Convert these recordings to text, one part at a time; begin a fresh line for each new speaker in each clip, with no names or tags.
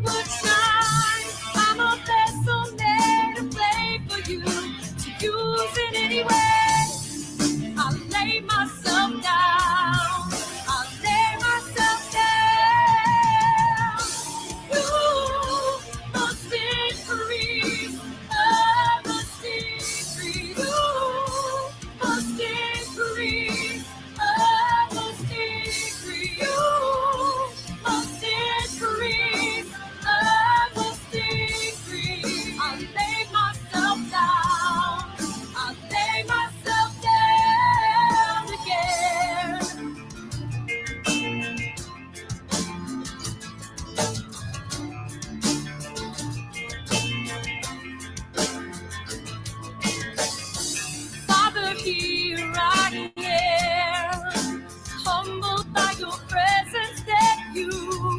would shine. I'm a vessel made to play for you, to use in any way. I lay myself down. I lay myself down. You must increase. I must increase. You must increase. I must increase. You must increase. I must increase. I lay myself down. I lay myself down again. Father, here I am, humbled by your presence that you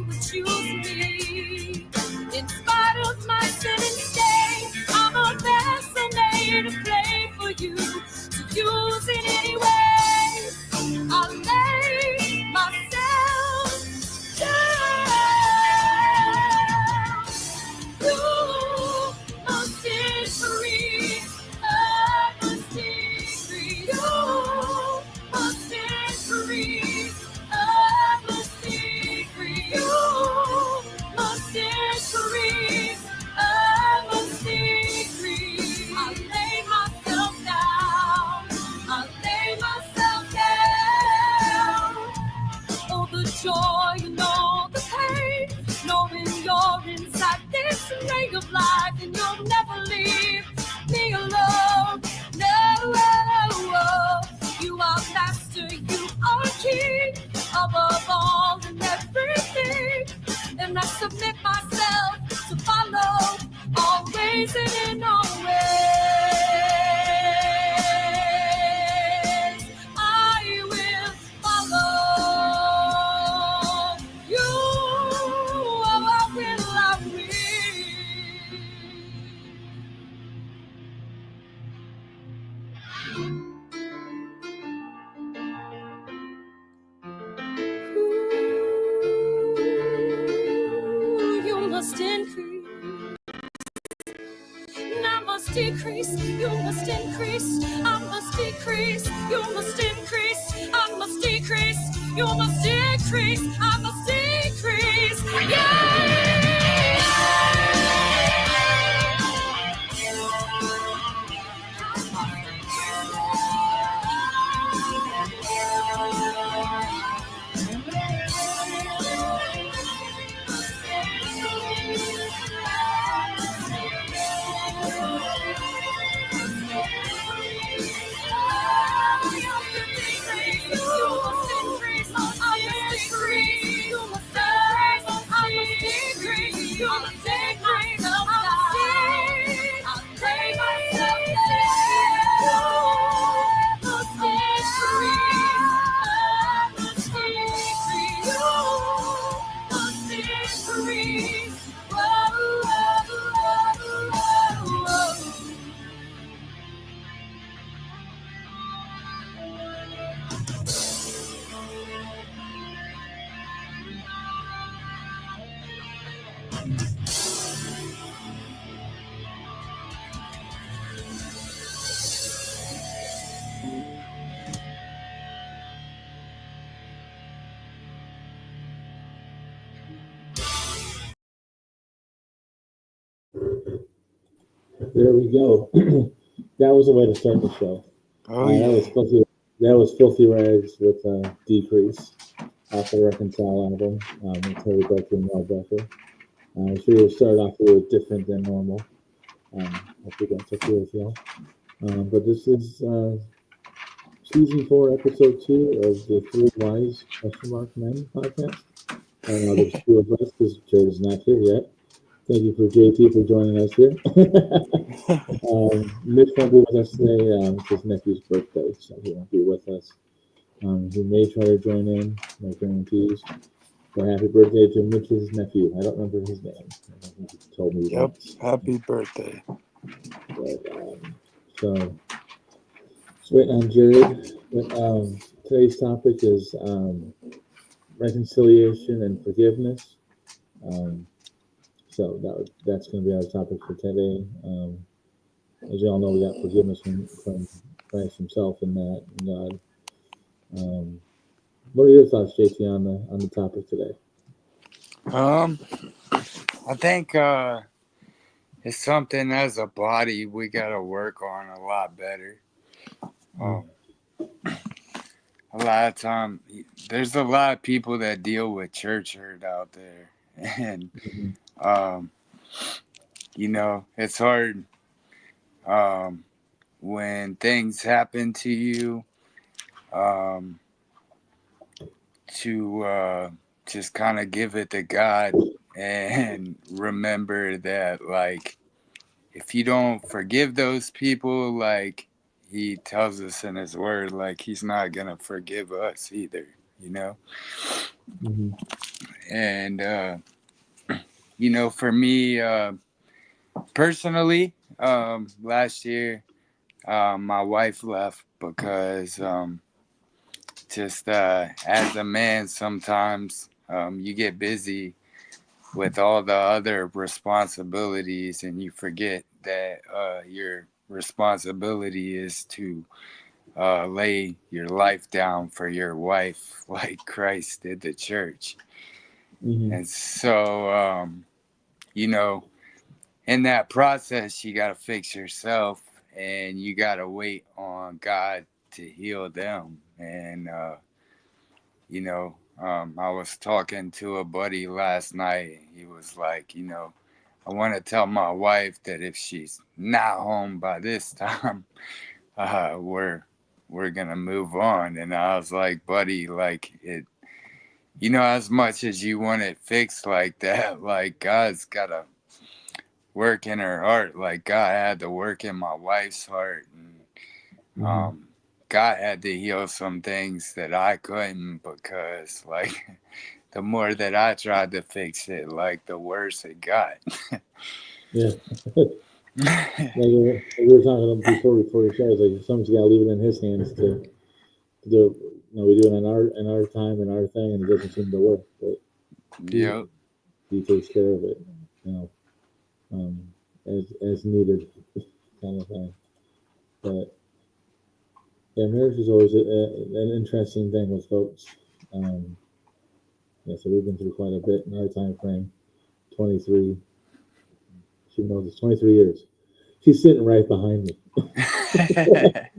would choose me. In spite of my sin and stain, I'm a vessel made to play for you, to use in any way. I lay myself down. You must increase. I must increase. You must increase. I must increase. You must increase. I must increase. I lay myself down. I lay myself down. Oh, the joy and all the pain, knowing you're inside this ray of life and you'll never leave me alone. No, you are master, you are king, above all and everything. And I submit myself to follow, always and in all ways. I will follow you. Oh, I will, I will. Ooh, you must increase, and I must decrease. You must increase, I must decrease. You must increase, I must decrease. You must increase, I must decrease.
There we go. That was a way to start the show.
Oh, yeah.
That was Filthy Rags with Decrease off the Reconcile album with Terry Becker and Mel Becker. I'm sure you'll start off a little different than normal. Hopefully that's okay with y'all. But this is season 4, episode 2 of the Three Wise Men podcast. There's 2 of us because Jared's not here yet. Thank you for JT for joining us here. Mitch won't be with us today. It's his nephew's birthday, so he won't be with us. He may try to join in, no guarantees. But happy birthday to Mitch's nephew. I don't remember his name. He told me.
Yep,
once.
happy birthday.
But, so, just waiting on Jared. But, today's topic is reconciliation and forgiveness. So that's going to be our topic for today. As you all know, we got forgiveness from Christ Himself and that and God. What are your thoughts, JT, on the topic today?
I think it's something as a body we gotta work on a lot better. A lot of time, there's a lot of people that deal with church hurt out there, and it's hard when things happen to you to just kind of give it to God and remember that, like, if you don't forgive those people, like He tells us in His Word, like He's not gonna forgive us either,
Mm-hmm.
And for me personally, last year my wife left because just as a man, sometimes you get busy with all the other responsibilities and you forget that your responsibility is to lay your life down for your wife like Christ did the church.
Mm-hmm.
And so in that process you got to fix yourself and you got to wait on God to heal them. And I was talking to a buddy last night. He was like, I want to tell my wife that if she's not home by this time, we're gonna move on. And I was like, buddy, like it, as much as you want it fixed like that, like God's gotta work in her heart. Like God had to work in my wife's heart, and God had to heal some things that I couldn't, because like the more that I tried to fix it, like the worse it got.
Yeah. Like we were talking before the show, it's like sometimes you gotta leave it in His hands to do. We do it in our time and our thing, and it doesn't seem to work. But
Yep.
He takes care of it, as needed, kind of thing. But yeah, marriage is always an interesting thing with folks. So we've been through quite a bit in our time frame. 23. She knows it's 23 years. She's sitting right behind me.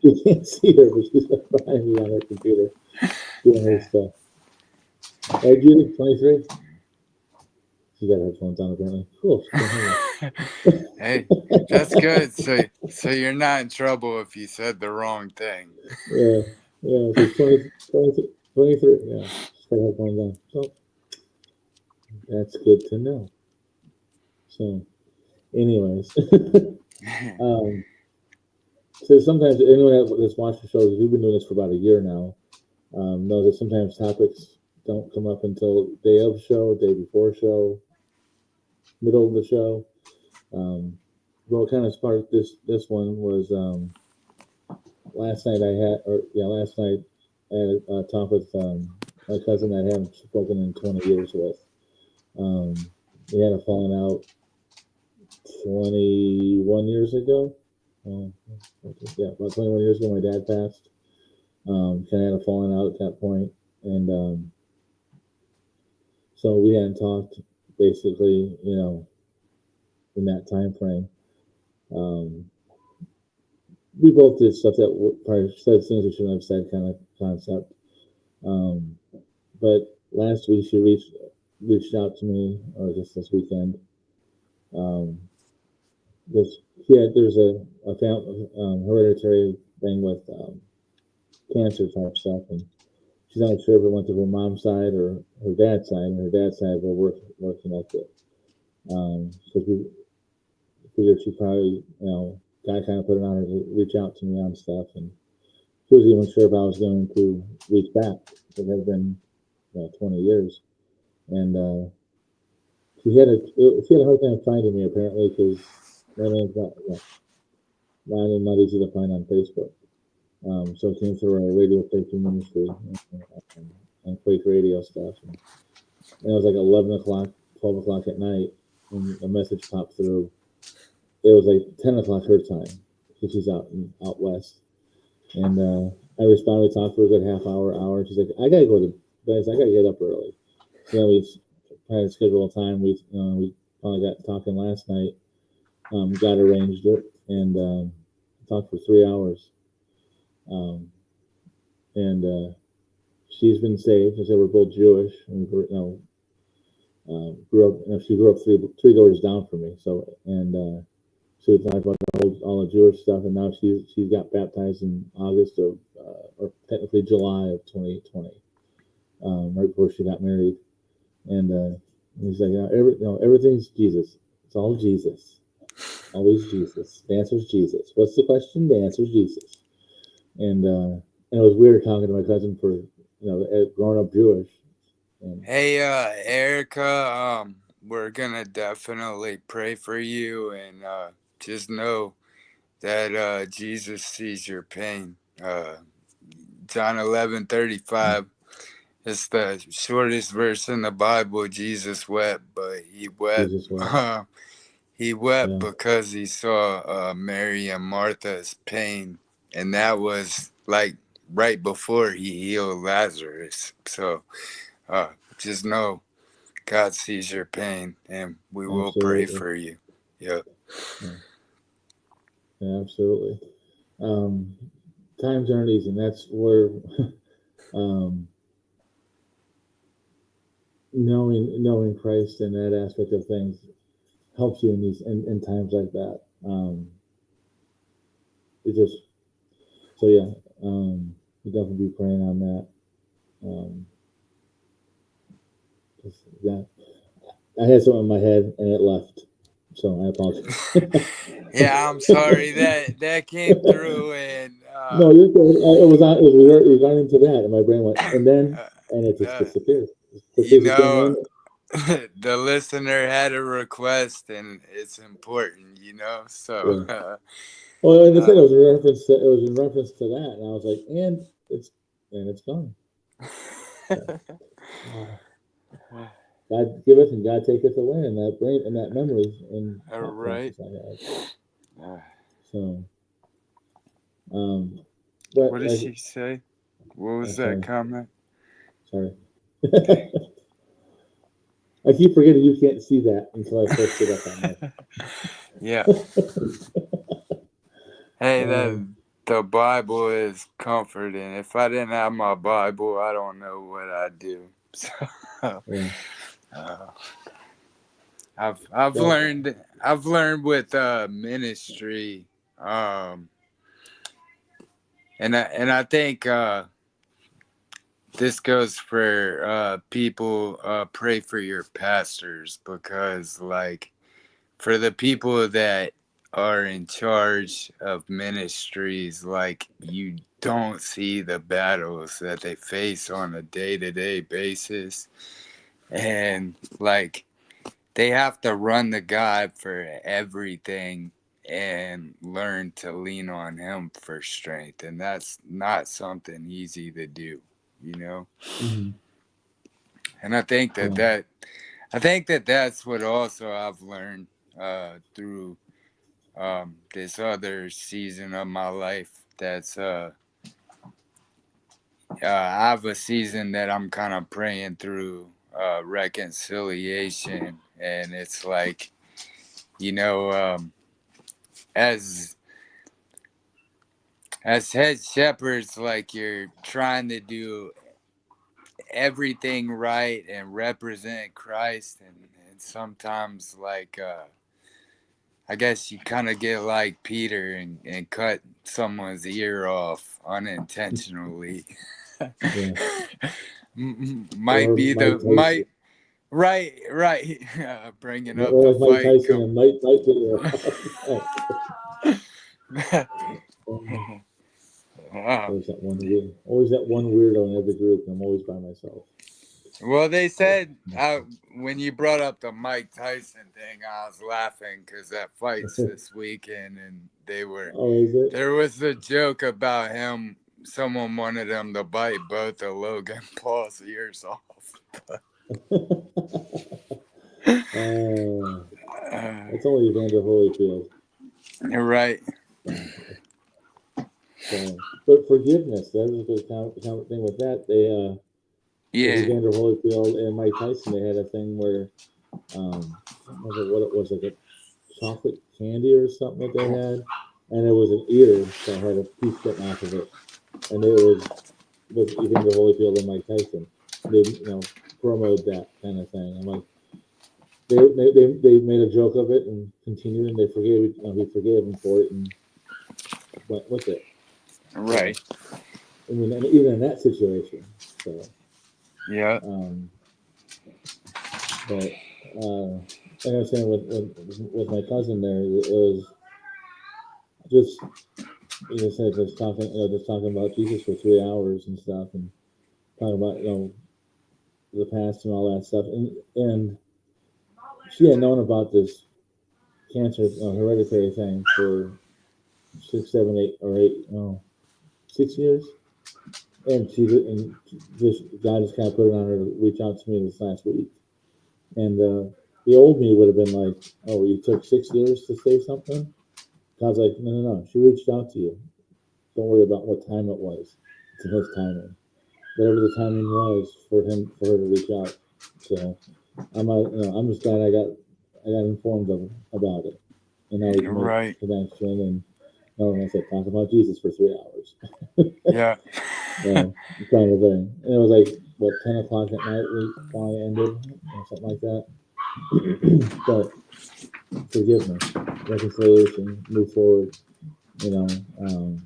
You can't see her, but she's right behind me on her computer doing her stuff. Hey, Judy, 23? She got headphones on apparently. Cool.
Hey, that's good. So you're not in trouble if you said the wrong thing.
Yeah. She's 23. Yeah, she's got headphones on. So that's good to know. So, anyways. So sometimes anyone that's watched the show, because we've been doing this for about a year now, knows that sometimes topics don't come up until day of show, day before show, middle of the show. What kind of sparked this one was last night I had a talk with my cousin that I haven't spoken in 20 years with. We had a falling out 21 years ago. About 21 years ago, my dad passed. Kind of had a falling out at that point, and so we hadn't talked basically, in that time frame. We both did stuff that probably said things we shouldn't have said, kind of concept. But last week she reached out to me, or just this weekend. There's a hereditary thing with cancer type stuff, and she's not sure if it went to her mom's side or her dad's side. And her dad's side, we're working up it. So we figured she probably, God kind of put it on her to reach out to me on stuff, and she wasn't even sure if I was going to reach back. It had been 20 years, and she had a hard time finding me apparently, because my name's not easy to find on Facebook. So it came through our radio station ministry and Quake radio stuff. And it was like 11 o'clock, 12 o'clock at night. and a message popped through. It was like 10 o'clock her time, because she's out west. And I responded, talked for a good half hour. She's like, I gotta go to bed. I gotta get up early. So then we had to schedule a time. We finally got talking last night. Got arranged it and talked for 3 hours. And she's been saved. I said we're both Jewish, and grew up. She grew up three doors down from me. So so we talked about all the Jewish stuff, and now she's got baptized in August of or technically July of 2020, right before she got married. And he's like, everything's Jesus. It's all Jesus. Always Jesus. The answer's Jesus. What's the question? The answer's Jesus. And it was weird talking to my cousin for growing up Jewish.
Hey, Erica, we're gonna definitely pray for you, and just know that Jesus sees your pain. John 11:35. It's the shortest verse in the Bible. Jesus wept, but he wept. He wept because he saw Mary and Martha's pain, and that was like right before he healed Lazarus. So just know God sees your pain, and we will pray for you. Yep.
Yeah, absolutely. Times aren't easy, and that's where knowing Christ and that aspect of things helps you in times like that. It just we definitely be praying on that. I had something in my head and it left, so I apologize.
Yeah, I'm sorry that came through, and
no, you're good. It was got into that, and my brain went, and it just disappeared.
The listener had a request, and it's important, So.
Yeah. Well, and it was in reference to that, and I was like, and it's gone. God giveth and God taketh away, and that brain and that memory and
right.
I had. So,
what did she say? What was that comment?
Sorry. I keep forgetting you can't see that until I post it up on there.
Yeah. Hey, the Bible is comforting. If I didn't have my Bible, I don't know what I'd do. So, I've learned with ministry, and I think this goes for people. Pray for your pastors, because for the people that are in charge of ministries, you don't see the battles that they face on a day-to-day basis, and they have to run to God for everything and learn to lean on him for strength, and that's not something easy to do,
Mm-hmm.
And I think that's what also I've learned through this other season of my life. That's I have a season that I'm kind of praying through reconciliation, and it's as head shepherds, you're trying to do everything right and represent Christ, and sometimes I guess you kind of get like Peter and cut someone's ear off unintentionally. Might
or
be
Mike
the right bringing up
or
the
like Mike
fight.
Tyson and Mike Always that one weirdo in every group, and I'm always by myself.
Well, they said when you brought up the Mike Tyson thing, I was laughing because that fight's this weekend, and they were.
Oh, is it?
There was a joke about him. Someone wanted him to bite both of Logan Paul's ears off.
It's only Evander Holyfield.
You're right.
So, but forgiveness, that was a good thing with that. They, with
Yeah.
Evander Holyfield and Mike Tyson, they had a thing where, I don't remember what it was, like a chocolate candy or something that they had, and it was an ear that had a piece cutting off of it, and it was with Evander Holyfield and Mike Tyson. They, promoted that kind of thing. I'm like, they made a joke of it and continued, and they forgave, he forgave him for it and went with it.
Right.
So, I mean, and even in that situation. So.
Yeah.
But like I was saying with my cousin there, it was just, like I said, just talking about Jesus for 3 hours and stuff, and talking about the past and all that stuff, and she had known about this cancer hereditary thing for 6, 7, 8, or 8, 6 years, and just God just kind of put it on her to reach out to me this last week, and the old me would have been like, "Oh, you took 6 years to say something." God's like, no. She reached out to you. Don't worry about what time it was. It's in His timing. Whatever the timing was for her to reach out. So I'm just glad I got informed about it, and now we can make
Right.
connection and like I said, talk about Jesus for 3 hours.
Yeah.
Kind of thing. And it was like 10 o'clock at night we finally ended, or something like that. But forgiveness, reconciliation, move forward. Don't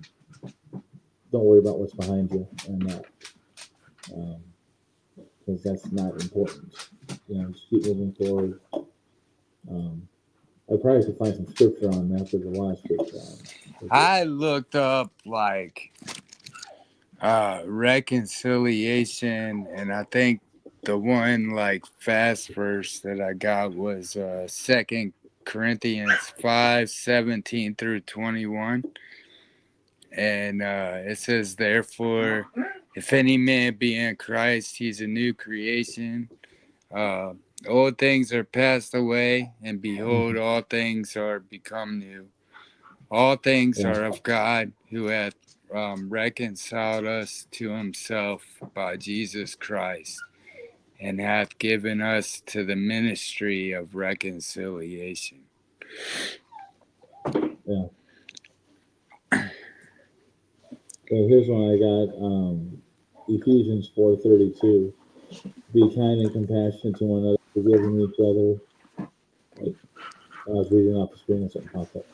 worry about what's behind you and that, because that's not important. Just keep moving forward. I probably could find some scripture on that. There's a lot of scripture on.
I looked up reconciliation, and I think the one fast verse that I got was 2 Corinthians 5:17-21, and it says, "Therefore, if any man be in Christ, he's a new creation. Old things are passed away, and behold, all things are become new. All things are of God, who hath reconciled us to Himself by Jesus Christ, and hath given us to the ministry of reconciliation."
Yeah. So here's one I got. Ephesians 4:32. Be kind and compassionate to one another, forgiving each other. I was reading off the screen and something popped up.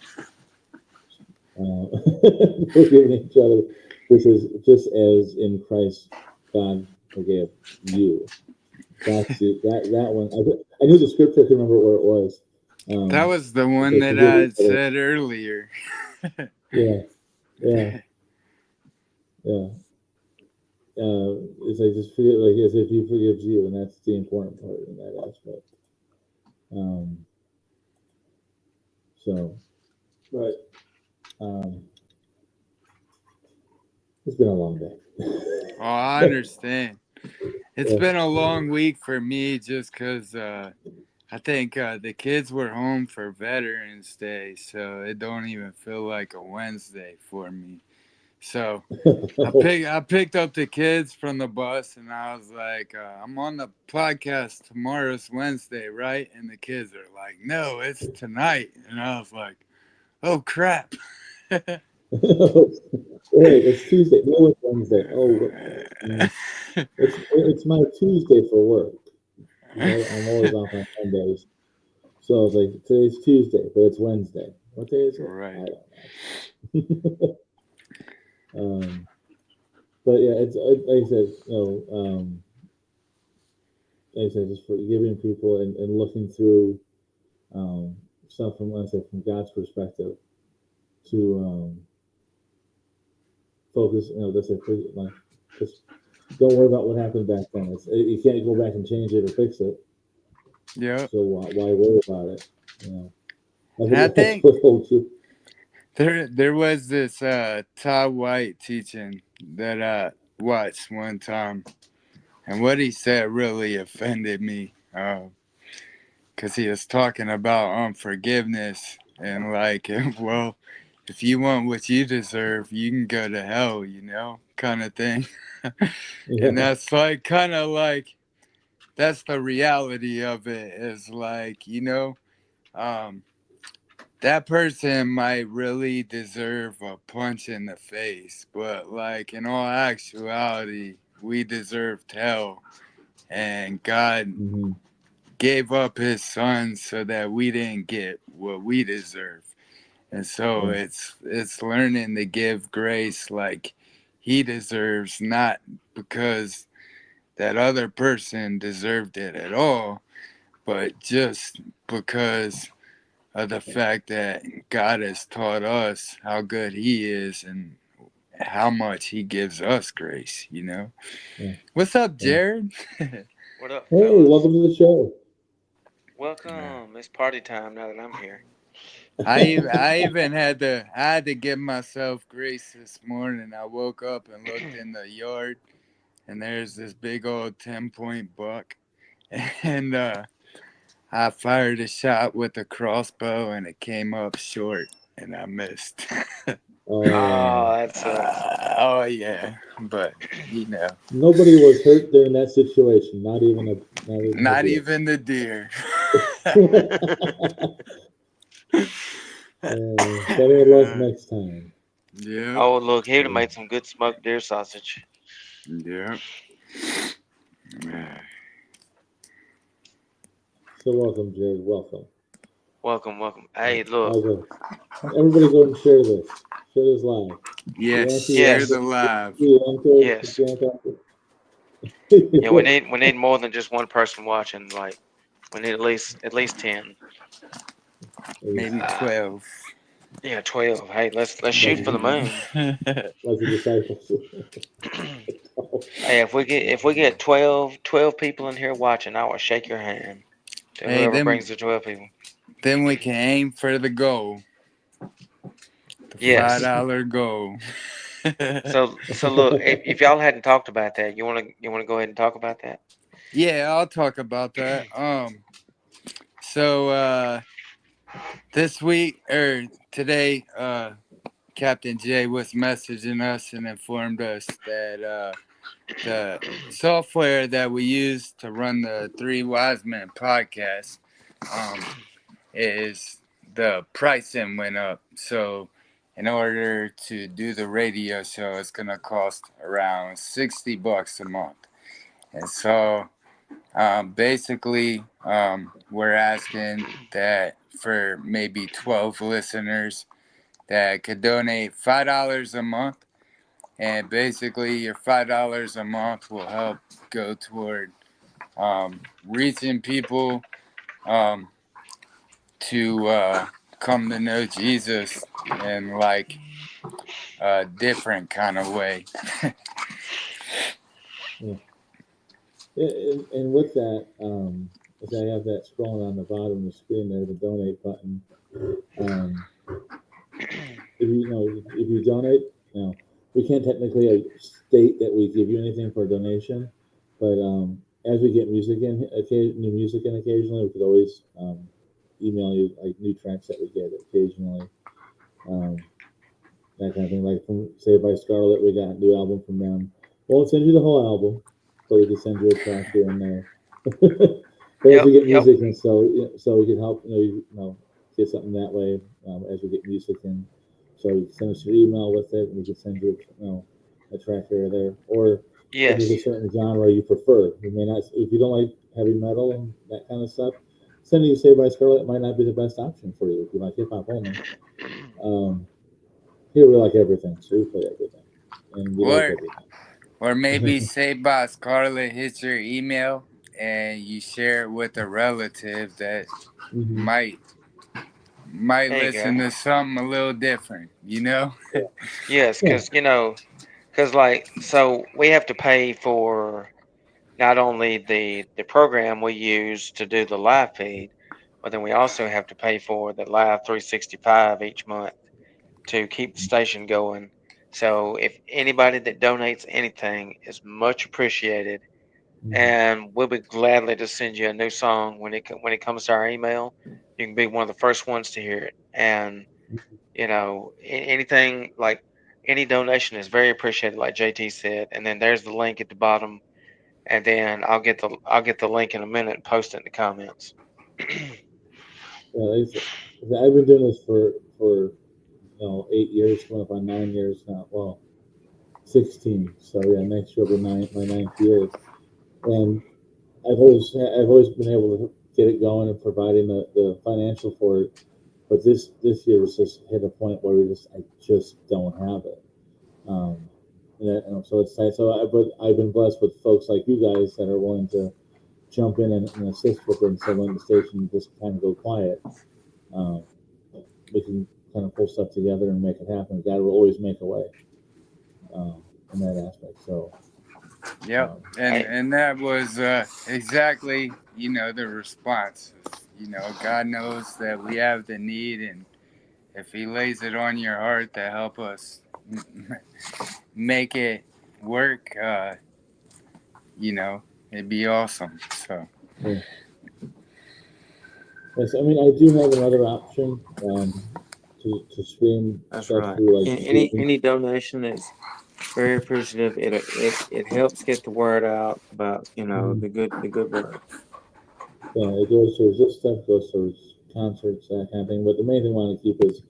Forgiving each other. This is just as in Christ God forgave you. That's it. That one. I knew the scripture. I couldn't remember where it was.
That was the one that I said earlier.
Yeah. It's like just forget, as if He forgives you, and that's the important part in that aspect. But it's been a long day.
Oh, I understand. It's been a long week for me, just because I think the kids were home for Veterans Day, so it don't even feel like a Wednesday for me. So I picked up the kids from the bus, and I was like, "I'm on the podcast tomorrow's Wednesday, right?" And the kids are like, "No, it's tonight." And I was like, "Oh crap!"
Wait, it's Tuesday. No, it's Wednesday. Oh, it's my Tuesday for work. I'm always off on Mondays, so it's like today's Tuesday, but it's Wednesday. What day is it?
Right.
I don't know. But yeah, it's like I said, like I said, just forgiving people and looking through stuff from God's perspective to focus. Just don't worry about what happened back then. You can't go back and change it or fix it.
Yeah.
So why worry about it?
I think there was this Todd White teaching that I watched one time, and what he said really offended me. because he was talking about unforgiveness and like, well, if you want what you deserve, you can go to hell, kind of thing. And
Yeah.
that's like kind of like that's the reality of it is like, um, that person might really deserve a punch in the face, but like in all actuality, we deserved hell, and God
Hmm.
gave up his son so that we didn't get what we deserve. And so
Yeah.
it's learning to give grace like he deserves, not because that other person deserved it at all, but just because of the fact that God has taught us how good he is and how much he gives us grace.
Yeah.
What's up,
Yeah.
Jared?
What up,
Hey,
fellas?
welcome to the show.
Welcome. It's party time now that I'm here.
I had to give myself grace this morning. I woke up and looked in the yard, and there's this big old 10-point buck, and I fired a shot with a crossbow, and it came up short, and I missed.
Oh,
Oh, that sucks.
Oh yeah, but
nobody was hurt during that situation. Not even a
not
deer.
even the deer.
Better luck next time.
Yep.
Oh, look, he would have
Yeah.
made some good smoked deer sausage.
Yep.
So welcome, Jared. Welcome.
Welcome, welcome.
Yeah.
Hey, look.
Okay. Everybody go and share this. Share this live. You
Yes,
want to see
share
Yes,
the live.
yes. Yeah, we
Yeah.
need more than just one person watching. Like, we need at least 10.
Maybe
Uh,
12.
yeah, 12. Hey, let's
like,
shoot for the moon.
like the disciples.
Hey, if we get 12 people in here watching, I will shake your hand to
Hey,
whoever
then
brings the 12 people.
then we can aim for the goal. The
Yes.
$5 goal.
So look, if y'all hadn't talked about that, you wanna go ahead and talk about that?
Yeah, I'll talk about that. So this week or today, Captain Jay was messaging us and informed us that the software that we use to run the Three Wise Men podcast is the pricing went up. So in order to do the radio show, it's gonna cost around $60 a month. And so basically, we're asking that for maybe 12 listeners that could donate $5 a month. And basically, your $5 a month will help go toward reaching people um, to come to know Jesus in like a different kind of way.
Yeah. And with that, as I have that scrolling on the bottom of the screen there, the donate button. Um, if you donate, we can't technically state that we give you anything for a donation, but as we get new music in occasionally, we could always email you like new tracks that we get occasionally, um, that kind of thing. Like from Saved by Scarlet, we got a new album from them. Won't send you the whole album, but we can send you a track here and there. But as we
Yep,
get
yep.
music, and so we can help, get something that way as we get music in. So you can send us your email with it, and we can send you, a track here or there. Or if there's a
Yes.
certain genre you prefer, you may not. If you don't like heavy metal and that kind of stuff, sending you Saved by Scarlet might not be the best option for you if you like hip hop only. Um, Here we like everything, so we play everything, and we like
or
everything.
or maybe say by Scarlet hits your email and you share it with a relative that
Hmm.
might might
There you go.
listen to something a little different.
Yes,
Yeah.
because like so we have to pay for not only the program we use to do the live feed, but then we also have to pay for the live 365 each month to keep the station going. So if anybody that donates anything is much appreciated. and we'll be gladly to send you a new song when it comes to our email. You can be one of the first ones to hear it, and anything like any donation is very appreciated, like JT said. And then there's the link at the bottom, and then I'll get the link in a minute and post it in the comments.
I've been doing this for 8 years, coming up on 9 years now. Well, 16. So yeah, next year will be my 9th year, and I've always been able to get it going and providing the financial for it. But this year was just hit a point where I just don't have it. So it's nice. But I've been blessed with folks like you guys that are willing to jump in and assist with it. So when the station just kind of go quiet, we can kind of pull stuff together and make it happen. God will always make a way in that aspect. So.
Yep, and that was exactly the response. God knows that we have the need, and if He lays it on your heart to help us make it work, it'd be awesome. So.
Yeah. Yes, I mean I do have another option to stream
That's
stuff
right.
through like
Any donation is very appreciative. It helps get the word out about the good word.
Yeah, it goes towards this stuff, goes towards concerts, that kind of thing. But the main thing I want to keep is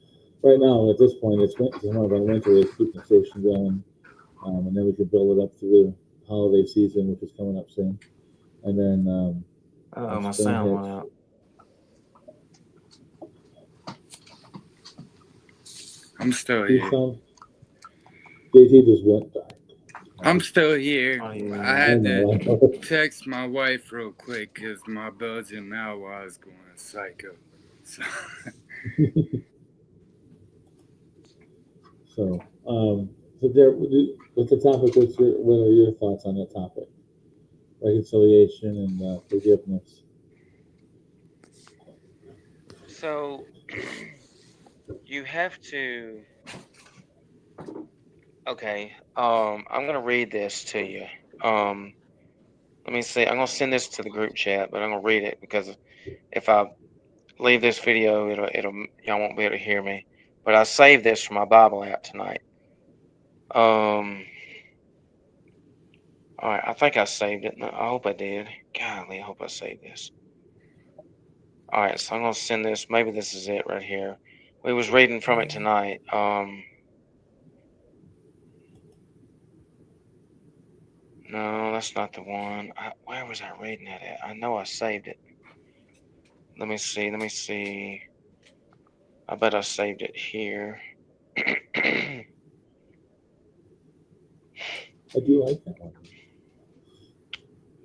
right now at this point it's more of a winter is keep the station going, and then we can build it up through the holiday season, which is coming up soon, and then
my sound went out.
I'm still here.
JT just went dark.
I'm still here.
Oh, yeah.
I had to text my wife real quick because my Belgian Malinois is going psycho. So,
so there, with the topic, what are your thoughts on the topic? Reconciliation and forgiveness.
So you have to. Okay. I'm gonna read this to you. Let me see. I'm gonna send this to the group chat, but I'm gonna read it because if I leave this video, y'all won't be able to hear me. But I saved this from my Bible app tonight. All right. I think I saved it. No, I hope I did. Golly, I hope I saved this. All right. So I'm gonna send this. Maybe this is it right here. We was reading from it tonight. No, that's not the one. Where was I reading that at? I know I saved it. Let me see. I bet I saved it here.
I do like that one.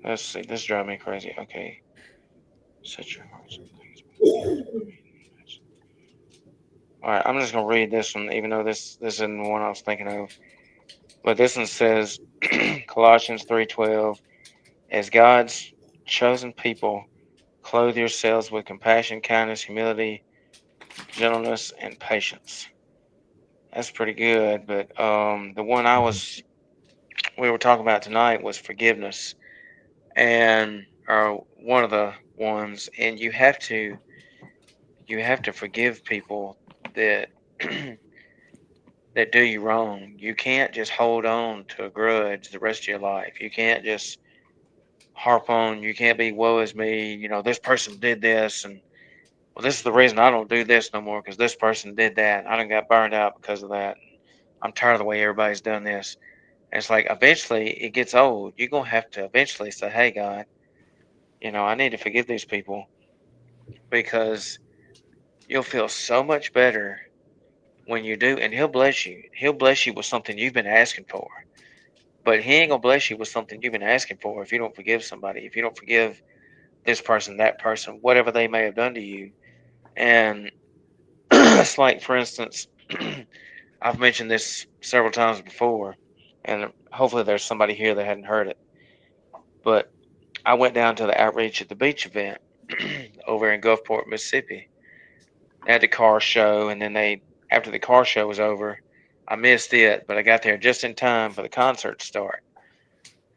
Let's see. This drives me crazy. Okay. Set your hearts on things. All right. I'm just gonna read this one, even though this isn't the one I was thinking of. But this one says, Colossians 3:12, as God's chosen people, clothe yourselves with compassion, kindness, humility, gentleness, and patience. That's pretty good. But the one we were talking about tonight was forgiveness, and one of the ones, and you have to forgive people that that do you wrong. You can't just hold on to a grudge the rest of your life. You can't just harp on. You can't be woe is me. This person did this, and well, this is the reason I don't do this no more because this person did that. I done got burned out because of that. I'm tired of the way everybody's done this. And it's like eventually it gets old. You're gonna have to eventually say, "Hey, God, I need to forgive these people," because you'll feel so much better when you do, and He'll bless you. He'll bless you with something you've been asking for. But He ain't gonna bless you with something you've been asking for if you don't forgive somebody. If you don't forgive this person, that person, whatever they may have done to you. And it's like, for instance, I've mentioned this several times before, and hopefully there's somebody here that hadn't heard it. But I went down to the Outreach at the Beach event over in Gulfport, Mississippi. They had the car show, and then after the car show was over, I missed it, but I got there just in time for the concert to start.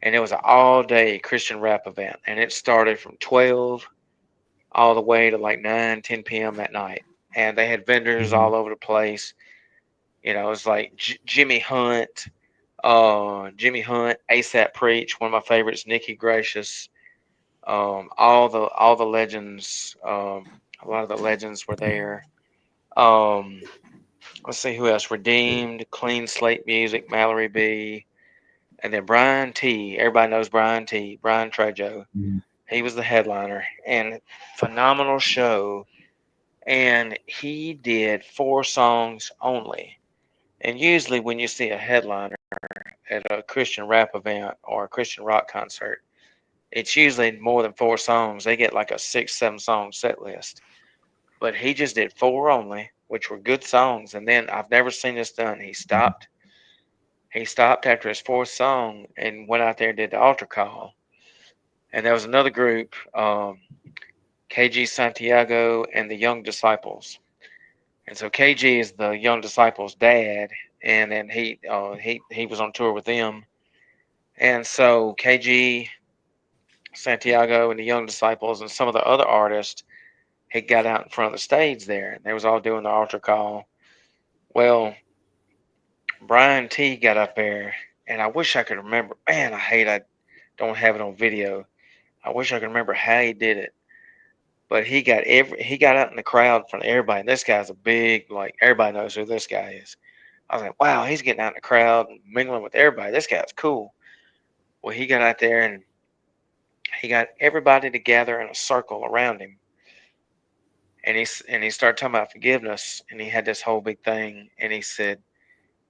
and it was an all-day Christian rap event, and it started from 12 all the way to like 9, 10 p.m. that night, and they had vendors all over the place. You know, it was like Jimmy Hunt, ASAP Preach, one of my favorites, Nikki Gracious, all the legends, a lot of the legends were there. Um, let's see who else. Redeemed, Clean Slate Music, Mallory B, and then Brian T. Everybody knows Brian T. Brian Trejo.
Mhm.
He was the headliner, and phenomenal show. And he did 4 songs only. And usually, when you see a headliner at a Christian rap event or a Christian rock concert, it's usually more than 4 songs. They get like a 6, 7 song set list. But he just did 4 only, which were good songs. And then I've never seen this done. He stopped. He stopped after his 4th song and went out there and did the altar call. And there was another group, KG Santiago and the Young Disciples. And so KG is the Young Disciples' dad, and then he was on tour with them. And so KG Santiago and the Young Disciples and some of the other artists had got out in front of the stage there, and they was all doing the altar call. Well, Brian T got up there, and I wish I could remember. Man, I don't have it on video. I wish I could remember how he did it. But he got out in the crowd in front of everybody. And this guy's a big, like, everybody knows who this guy is. I was like, wow, he's getting out in the crowd and mingling with everybody. This guy's cool. Well, he got out there and he got everybody to gather in a circle around him. And he started talking about forgiveness, and he had this whole big thing. And he said,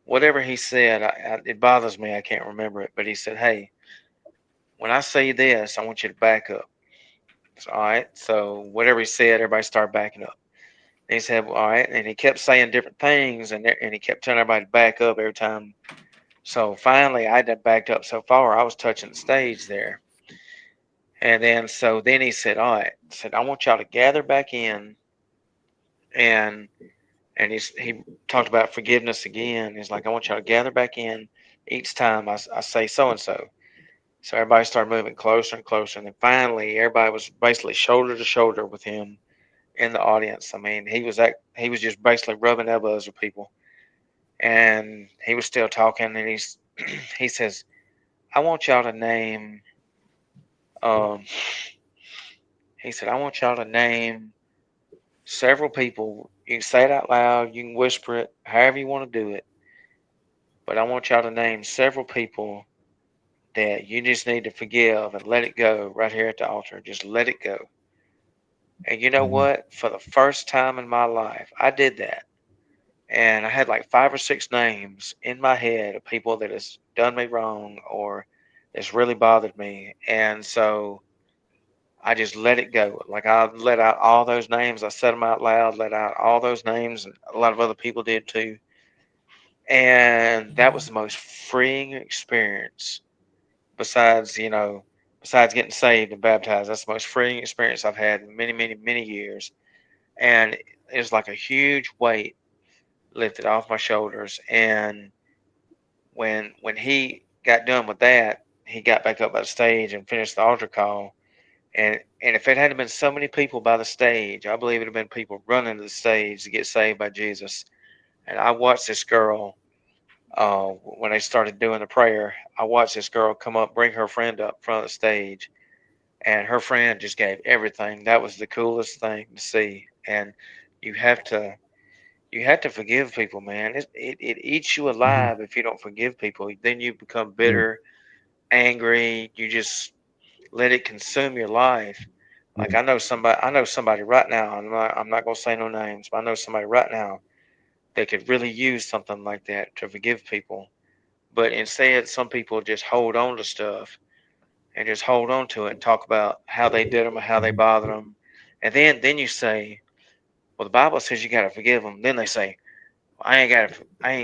whatever he said, it bothers me. I can't remember it. But he said, hey, when I say this, I want you to back up. So, all right. So whatever he said, everybody started backing up. And he said, well, all right. And he kept saying different things, and he kept telling everybody to back up every time. So finally, I had backed up so far, I was touching the stage there. And then he said, all right. He said, I want y'all to gather back in. And he talked about forgiveness again. He's like, I want y'all to gather back in each time I say so-and-so. So everybody started moving closer and closer. And then finally, everybody was basically shoulder to shoulder with him in the audience. I mean, he was just basically rubbing elbows with people. And he was still talking. And he says, I want y'all to name, he said, I want y'all to name several people. You can say it out loud. You can whisper it, however you want to do it. But I want y'all to name several people that you just need to forgive and let it go right here at the altar. Just let it go. And you know what? For the first time in my life, I did that. And I had like 5 or 6 names in my head of people that has done me wrong or that's really bothered me. And so I just let it go. Like I let out all those names. I said them out loud, let out all those names. And a lot of other people did too. And that was the most freeing experience besides getting saved and baptized. That's the most freeing experience I've had in many, many, many years. And it was like a huge weight lifted off my shoulders. And when he got done with that, he got back up by the stage and finished the altar call. And if it hadn't been so many people by the stage, I believe it would have been people running to the stage to get saved by Jesus. And I watched this girl, when they started doing the prayer, I watched this girl come up, bring her friend up front of the stage, and her friend just gave everything. That was the coolest thing to see. And you have to forgive people, man. It eats you alive if you don't forgive people. Then you become bitter, angry. You just let it consume your life. Like I know somebody right now. I'm not gonna say no names, but I know somebody right now that could really use something like that to forgive people. But instead, some people just hold on to stuff and just hold on to it and talk about how they did them or how they bothered them. And then you say, well, the Bible says you got to forgive them. Then they say, well, I ain't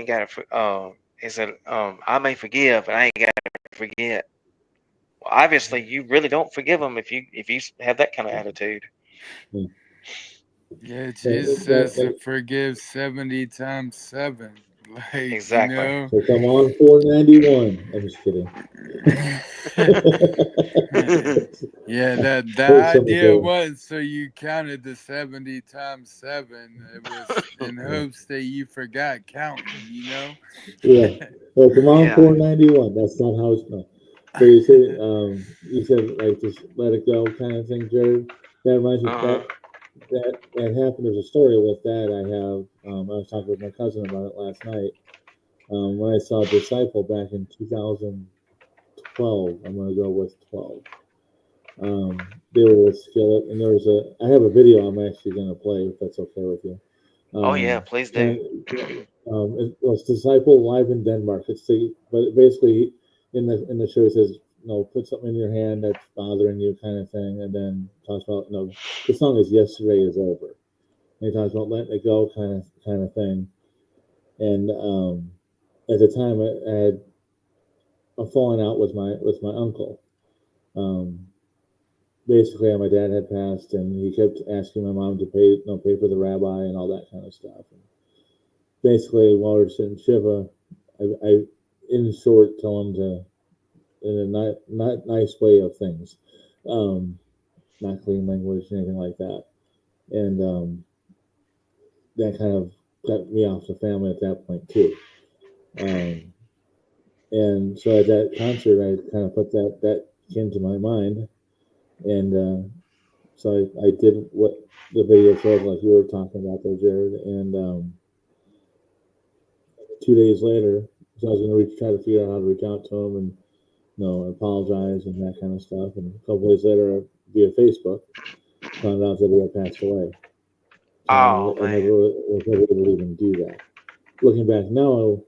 got to. It said, I may forgive, but I ain't got to forget. Well, obviously, you really don't forgive them if you have that kind of attitude.
Yeah, Jesus says to forgive 70 times 7. Like,
Exactly.
So come on, 491. I'm just kidding.
Yeah, the
Hurt someone's
idea
feelings.
was so you counted the 70 times 7. It was in hopes that you forgot counting,
Yeah. Well, come on,
Yeah.
491. That's not how it's done. So you said like just let it go kind of thing, Jared. That reminds me
Uh-huh.
that happened. There's a story with that I have. I was talking with my cousin about it last night. When I saw Disciple back in 2012, I'm gonna go with 12. They were with Skillet, and I have a video I'm actually gonna play if that's okay with you.
Oh yeah, please do.
It was Disciple live in Denmark. But basically in the show it says, put something in your hand that's bothering you, kind of thing, and then talks about, the song is "Yesterday Is Over," and he talks about letting it go, kind of thing. And at the time, I had a falling out with my uncle. Basically, my dad had passed, and he kept asking my mom to pay for the rabbi and all that kind of stuff. And basically, while we were sitting Shiva, I in short, tell him to, in a not nice way of things, not clean language, anything like that, and that kind of got me off the family at that point too. And so at that concert, I kind of put that came to my mind, and so I did what the video shows, like you were talking about there, Jared. And 2 days later, so I was going to try to figure out how to reach out to him and apologize and that kind of stuff. And a couple days later, via Facebook, found out that he had passed away. So
Oh
I
man.
never was able to even do that. Looking back now,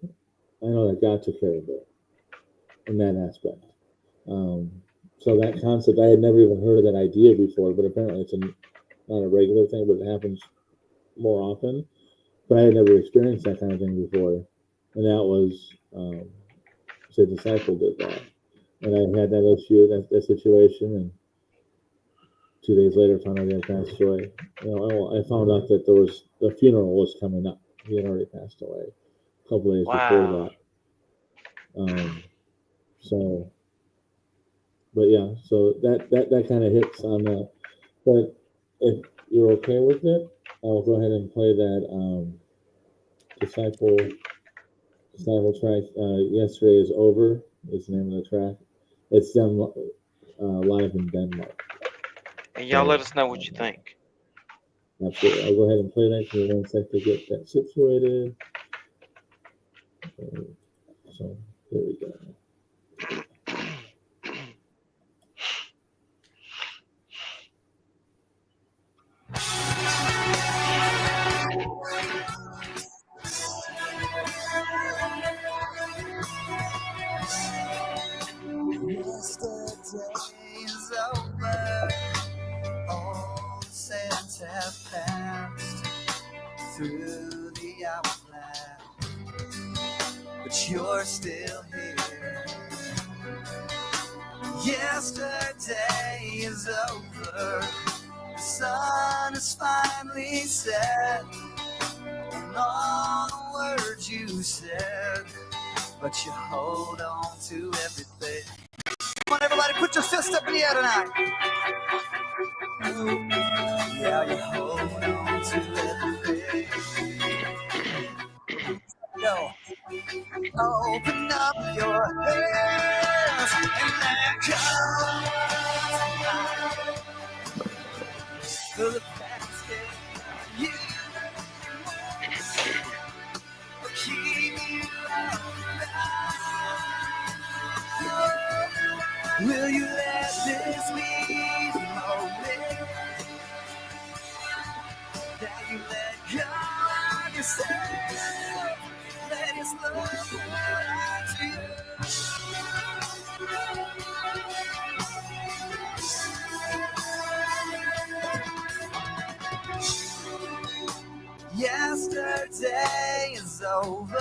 I know that God took care of it in that aspect. So that concept, I had never even heard of that idea before, but apparently it's not a regular thing, but it happens more often. But I had never experienced that kind of thing before, and that was the Disciple did that, and I had that issue, that situation, and 2 days later found out he had passed away. I found out that the funeral was coming up. He had already passed away a couple days before that. So, but yeah, so that kind of hits on that. But if you're okay with it, I'll go ahead and play that Disciple track. Yesterday Is Over is the name of the track. It's done live in Denmark.
And y'all let us know what you think.
Absolutely. I'll go ahead and play that. Give me 1 sec to get that situated. So here we go. Yesterday is over. All the sands have passed through the hourglass, but you're still here. Yesterday is over. The sun has finally set on all the words you said, but you hold on to everything. Come on, everybody, put your fist up in the air tonight. Yeah, you hold on to everything. Yo, open up your hands and let go. For the past you will keep you alive. Will you let this be the moment that you let go of yourself? Let His love pour out to you. Yesterday is over.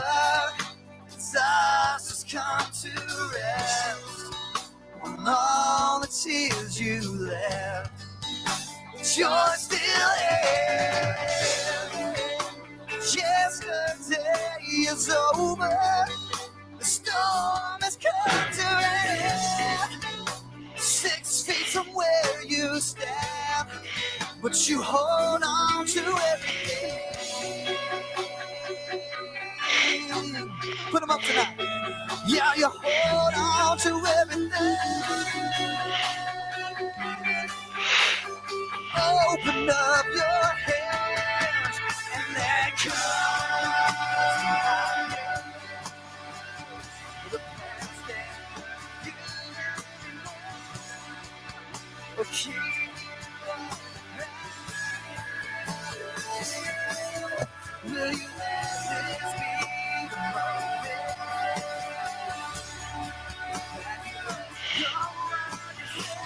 Dust has come to rest on all the tears you left, but you're still here. Yesterday is
is over. The storm has come to an end. 6 feet from where you stand, but you hold on to everything. Put them up tonight. Yeah, you hold on to everything. Open up your hands and let go. The past that you will keep. Will you let this be the moment that you go on yourself?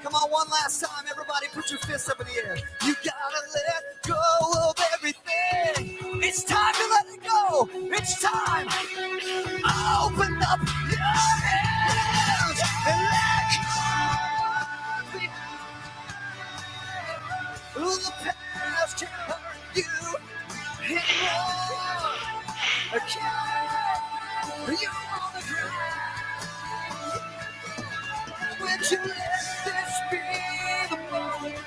Come on, one last time, everybody put your fists up in the air. You gotta let go of everything. It's time to let it go. It's time. Open up your hands and let go. The past can hurt you anymore. You on the ground. Would you let this be the moment?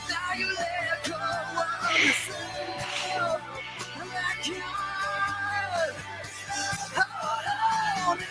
Now you let go of yourself. Like you hold on to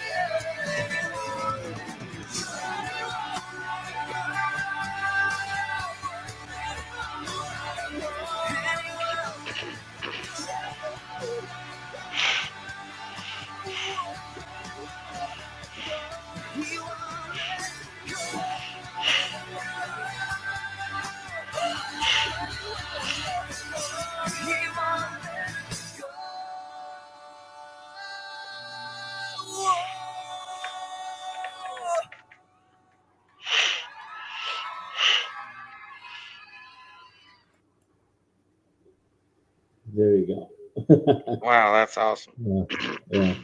There you go.
Wow, that's awesome.
Yeah.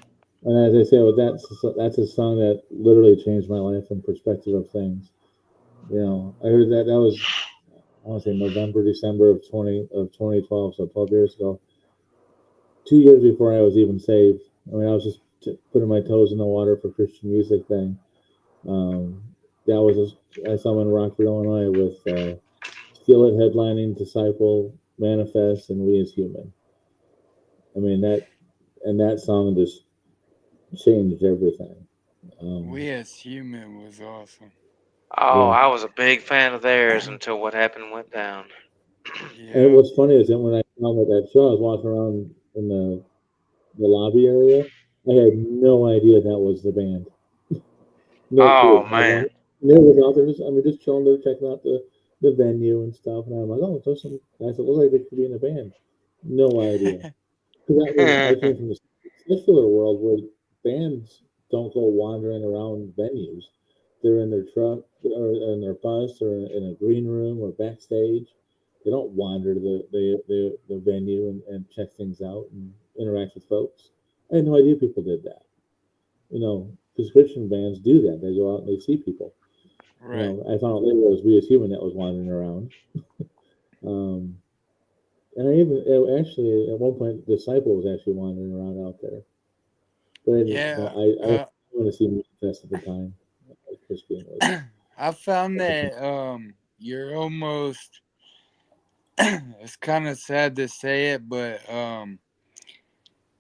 And as I say, that's a song that literally changed my life and perspective of things. You know, I heard that was, I want to say November, December of 2012, so 12 years ago. 2 years before I was even saved. I mean, I was just putting my toes in the water for Christian music thing. That was I saw him in Rockford, Illinois, with Steal It headlining, Disciple, Manifest, and We As Human. I mean that song just changed everything.
We As Human was awesome.
Oh,
Yeah.
I was a big fan of theirs until what happened went down.
And what's funny is that when I found that show, I was walking around in the lobby area. I had no idea that was the band. No
Oh
clue.
man.
There was out there, just chilling there, checking out the venue and stuff. And I'm like, oh, there's some guys that look like they could be in a band. No idea. Because I came from the secular world where bands don't go wandering around venues. They're in their truck or in their bus or in a green room or backstage. They don't wander to the venue and check things out and interact with folks. I had no idea people did that. You know, because Christian bands do that. They go out and they see people.
Right.
You know, I found out later it was We As Human that was wandering around. And I even actually at one point Disciple was actually wandering around out there. But I want to see Manifest at the time.
I found that you're almost it's kind of sad to say it, but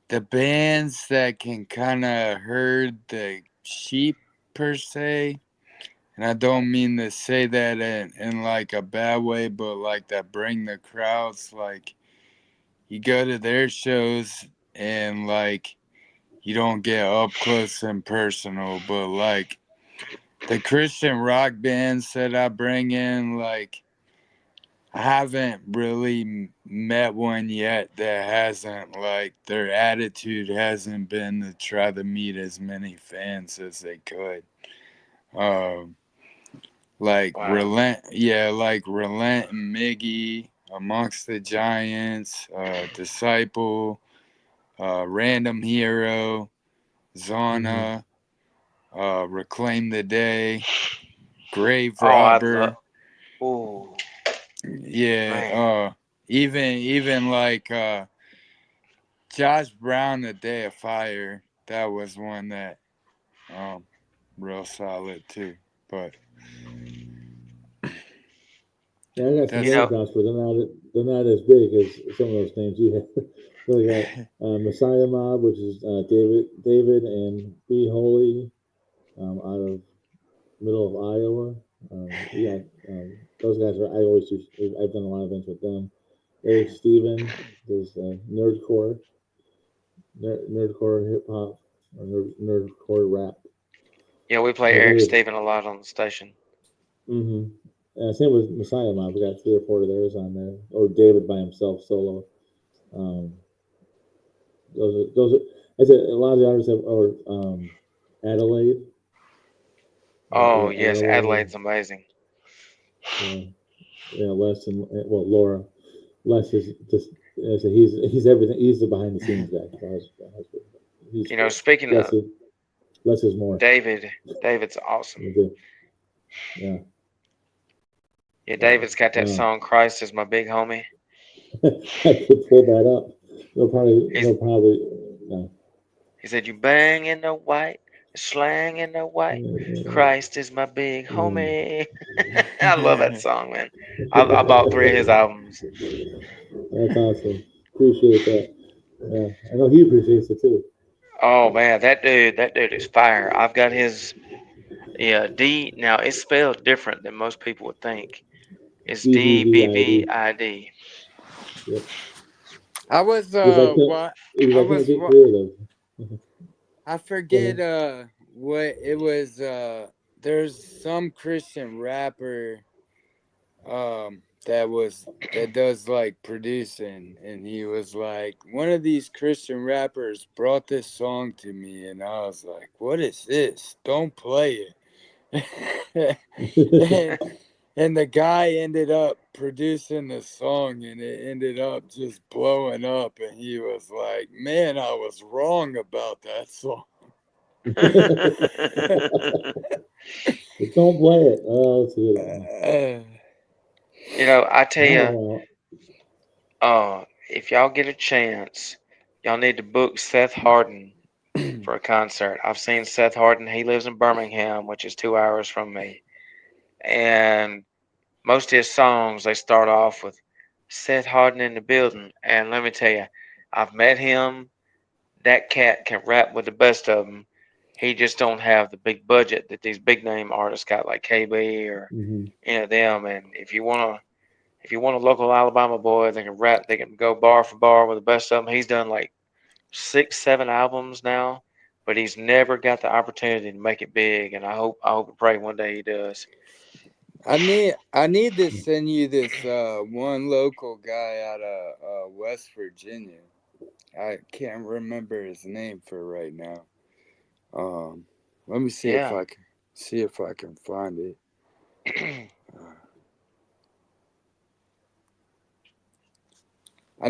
the bands that can kind of herd the sheep per se, and I don't mean to say that in like a bad way, but like that bring the crowds. Like you go to their shows and like you don't get up close and personal. But like the Christian rock bands that I bring in, like I haven't really met one yet that hasn't, like, their attitude hasn't been to try to meet as many fans as they could. Um, like
Wow.
Relent and Miggy, Amongst the Giants, Disciple, Random Hero, Zana, Reclaim the Day, Grave
Oh, I
Robber.
love. Ooh,
Yeah,
man.
even like Josh Brown, The Day of Fire. That was one that real solid too. But
Yeah, I got some
that's
You know,
names out, but they're not as big as some of those names you have. So we got Messiah Mob, which is David and B Holy, out of middle of Iowa. We got those guys. I always do. I've done a lot of events with them. Eric Steven, there's Nerdcore, Nerdcore hip hop, or Nerdcore rap.
yeah, we play
I think
Eric
it's
Stephen a lot on the station.
mm-hmm. Same with Messiah Mob. We got 3 or 4 of theirs on there, or David by himself solo. Um, those are. I said a lot of the artists have, or Adelaide. We
Oh
got
yes,
Adelaide.
Adelaide's amazing.
Yeah, yeah. Les and Laura. Les is just. I said he's everything. He's the behind the scenes guy. He's
You know,
good.
speaking
Les
of
is less is more.
David's awesome.
Yeah.
Yeah, David's got that song "Christ Is My Big Homie."
I could pull that up. They'll
He's
probably. No.
He said, "You bang in the white, slang in the white. Christ is my big homie." I love that song, man. I bought 3 of his albums.
That's awesome. Appreciate that. Yeah, I know he appreciates it too.
Oh man, that dude is fire. I've got his D. Now it's spelled different than most people would think. It's
DVVID.
DBBID.
Yep.
I was
Because
what I
I can't
was
get
what
creative.
I
Go
forget
ahead.
what it was. There's some Christian rapper that does like producing, and he was like, one of these Christian rappers brought this song to me, and I was like, what is this? Don't play it. and the guy ended up producing the song, and it ended up just blowing up, and he was like, man, I was wrong about that song.
Just don't play it. Oh, that's a good one.
You know, I tell you,
Oh,
if y'all get a chance, y'all need to book Seth Harden for a concert. I've seen Seth Harden. He lives in Birmingham, which is 2 hours from me. And most of his songs, they start off with Seth Harden in the building. And let me tell you, I've met him. That cat can rap with the best of them. He just don't have the big budget that these big name artists got, like KB or them. And if you want a local Alabama boy that can rap, they can go bar for bar with the best of them. He's done like 6, 7 albums now, but he's never got the opportunity to make it big. And I hope and pray one day he does.
I need to send you this one local guy out of West Virginia. I can't remember his name for right now. Let me see if I can find it. I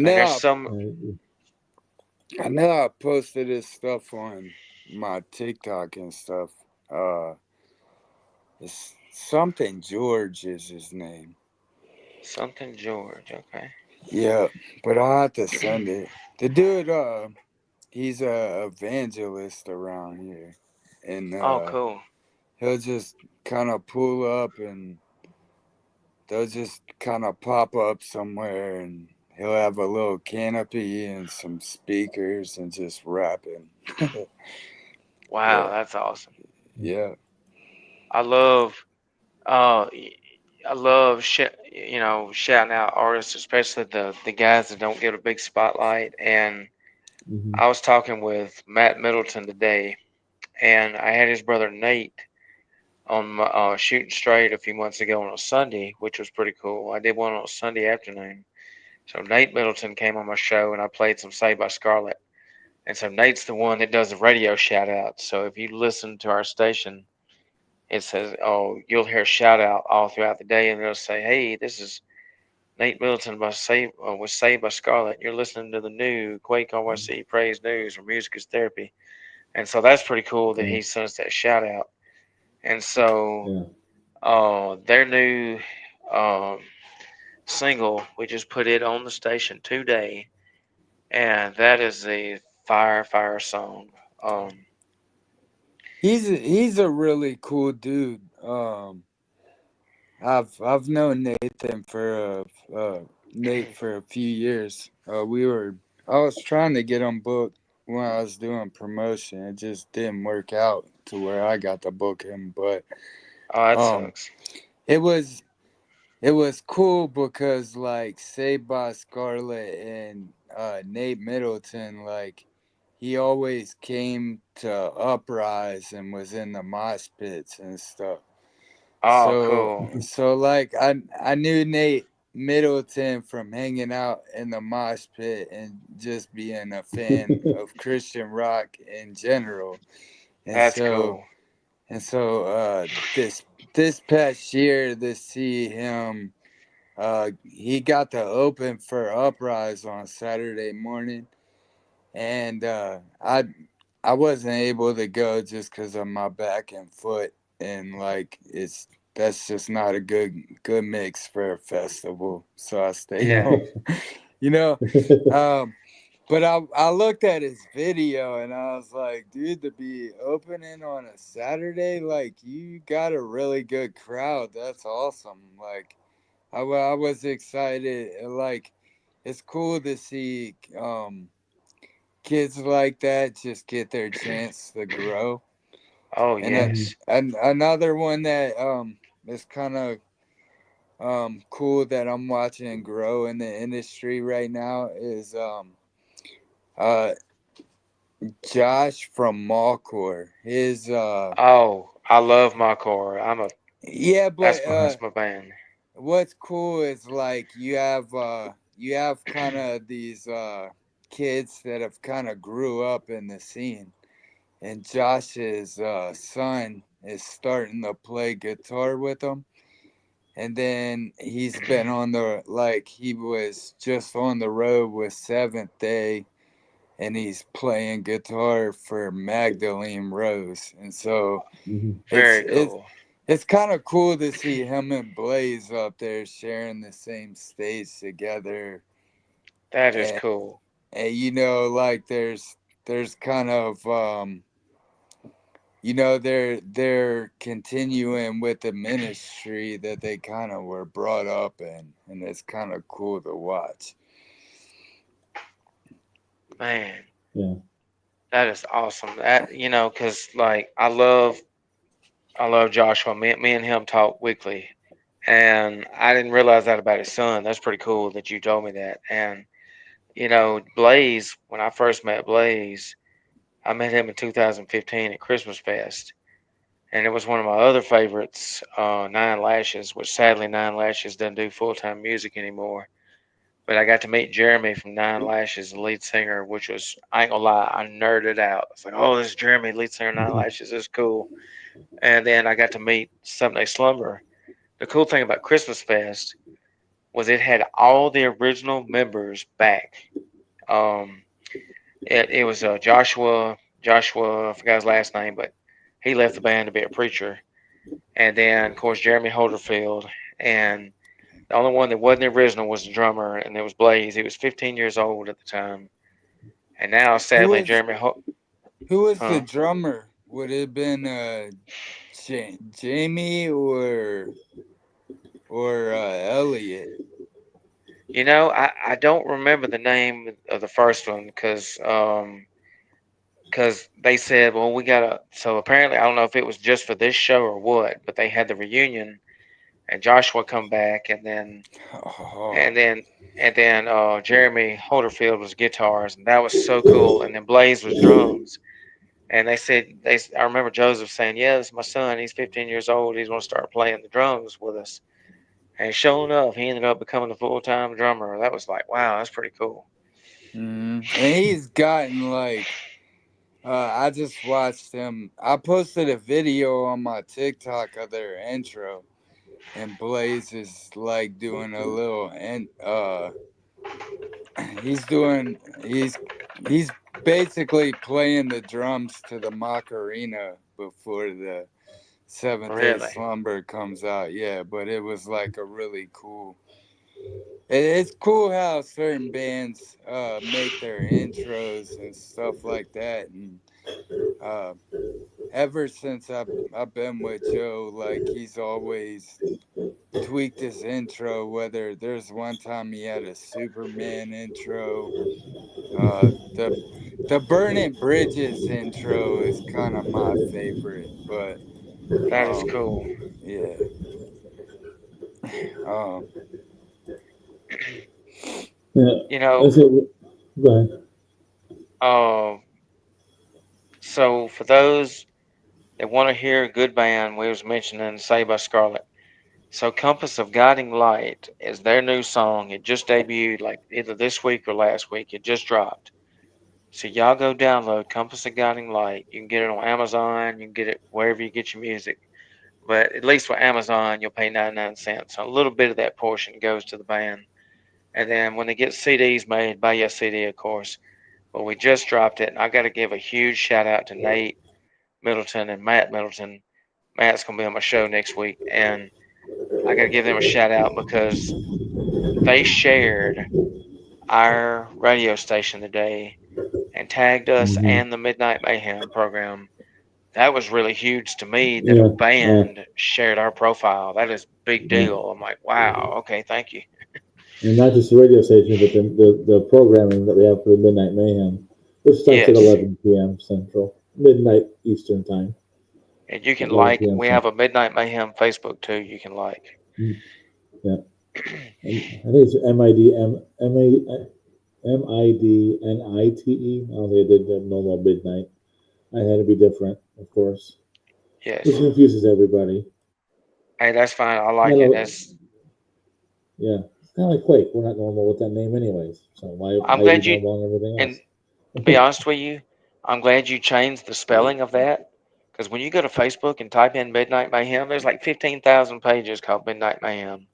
know I posted this stuff on my TikTok and stuff. It's something George is his name.
Something George, okay.
Yeah, but I'll have to send it. The dude, he's a evangelist around here, and
Oh, cool.
he'll just kind of pull up, and they'll just kind of pop up somewhere, and he'll have a little canopy and some speakers and just rapping.
Wow,
Yeah.
that's awesome.
Yeah.
I love shouting out artists, especially the guys that don't get a big spotlight. And
Hmm.
I was talking with Matt Middleton today, and I had his brother Nate on my shooting straight a few months ago on a Sunday, which was pretty cool. I did one on a Sunday afternoon. So Nate Middleton came on my show, and I played some Saved by Scarlet. And so Nate's the one that does the radio shout out. So if you listen to our station, it says, oh, you'll hear shout out all throughout the day, and it'll say, hey, this is Nate Middleton was Saved by Scarlet. You're listening to the new Quake RYC Praise News or Music is Therapy. And so that's pretty cool that
Yeah.
he sends that shout out. And so
Yeah.
their new um, single, we just put it on the station today, and that is the Fire song. Um,
He's a really cool dude. I've known Nate for a few years. I was trying to get him booked when I was doing promotion. It just didn't work out to where I got to book him. But
oh, that
um,
sucks.
it was cool because like Saved by Scarlet and Nate Middleton, like he always came to Uprise and was in the mosh pits and stuff.
Oh, cool.
So like I knew Nate Middleton from hanging out in the mosh pit and just being a fan of Christian rock in general. And
That's
so
cool.
this past year to see him he got to open for Uprise on Saturday morning, and I wasn't able to go just because of my back and foot, and like that's just not a good mix for a festival, so I stayed
Yeah.
home. you know, but I looked at his video and I was like, dude, to be opening on a Saturday, like you got a really good crowd. That's awesome. Like I was excited. Like it's cool to see kids like that just get their chance to grow.
Oh,
And
yes.
another one that is kind of cool that I'm watching grow in the industry right now is uh Josh from Malcore. His
Oh, I love my core.
yeah, but
That's my band.
what's cool is like you have kind of these kids that have kind of grew up in the scene, and Josh's son is starting to play guitar with him. And then he's been on the he was just on the road with Seventh Day, and he's playing guitar for Magdalene Rose. And so
Mhm.
it's
Very
it's
cool.
it's kind of cool to see him and Blaze up there sharing the same stage together.
That is
And,
cool.
and like there's kind of they're continuing with the ministry that they kind of were brought up in, and it's kind of cool to watch.
Man,
Yeah.
that is awesome. That because like I love Joshua. Me and him talk weekly, and I didn't realize that about his son. That's pretty cool that you told me that. And Blaze, when I first met Blaze, I met him in 2015 at Christmas Fest, and it was one of my other favorites, Nine Lashes, which sadly Nine Lashes doesn't do full time music anymore. But I got to meet Jeremy from Nine Lashes, the lead singer, which was, I ain't gonna lie, I nerded out. It's like, oh, this is Jeremy, lead singer of Nine Lashes. This is cool. And then I got to meet Seventh Day Slumber. The cool thing about Christmas Fest was it had all the original members back. Um, it was Joshua, I forgot his last name, but he left the band to be a preacher. And then, of course, Jeremy Holderfield. And the only one that wasn't the original was the drummer, and it was Blaze. He was 15 years old at the time. And now,
Who
sadly,
was
Jeremy.
the
Huh?
drummer? Would it have been Jamie or Elliot?
I don't remember the name of the first one because they said, well, we gotta. So apparently, I don't know if it was just for this show or what, but they had the reunion, and Joshua come back, and then
Oh,
and then Jeremy Holderfield was guitars, and that was so cool. And then Blaze was drums. And they said I remember Joseph saying, "Yeah, this is my son. He's 15 years old. He's going to start playing the drums with us." And sure enough, he ended up becoming a full-time drummer. That was like, wow, that's pretty cool.
and he's gotten like, I just watched him. I posted a video on my TikTok of their intro, and Blaze is like doing a little, and he's basically playing the drums to the Macarena before the Seventh Day
Really?
Slumber comes out. Yeah, but it was like a really cool. It's cool how certain bands make their intros and stuff like that, and ever since I've been with Joe, like he's always tweaked his intro. Whether there's one time he had a Superman intro, the Burning Bridges intro is kind of my favorite, but
That is cool.
yeah.
Yeah.
You know,
Go ahead.
so for those that want to hear a good band, we was mentioning Saved by Scarlet. So Compass of Guiding Light is their new song. It just debuted like either this week or last week. It just dropped. So y'all go download Compass of Guiding Light. You can get it on Amazon. You can get it wherever you get your music. But at least with Amazon, you'll pay 99 cents. So a little bit of that portion goes to the band. And then when they get CDs made, buy you a CD, of course. But we just dropped it. And I got to give a huge shout out to Nate Middleton and Matt Middleton. Matt's going to be on my show next week. And I got to give them a shout out because they shared our radio station today and tagged us and the Midnight Mayhem program. That was really huge to me that a band shared our profile. That is a big deal. I'm like, wow, okay, thank you.
And not just the radio station, but the programming that we have for the Midnight Mayhem, which starts
Yes.
at 11 p.m. Central, midnight Eastern time.
And you can
11
like,
p.m.
we have a Midnight Mayhem Facebook too, you can like.
Yeah. I think it's MIDNITE. I don't think I did the normal midnight. I had to be different, of course.
Yes.
Which confuses everybody.
Hey, that's fine. I like it. That's
yeah. It's kind of like Quake. We're not normal with that name anyways. So why
I'm glad
be
you
normal and everything else?
and to be honest with you, I'm glad you changed the spelling of that. Because when you go to Facebook and type in Midnight Mayhem, there's like 15,000 pages called Midnight Mayhem.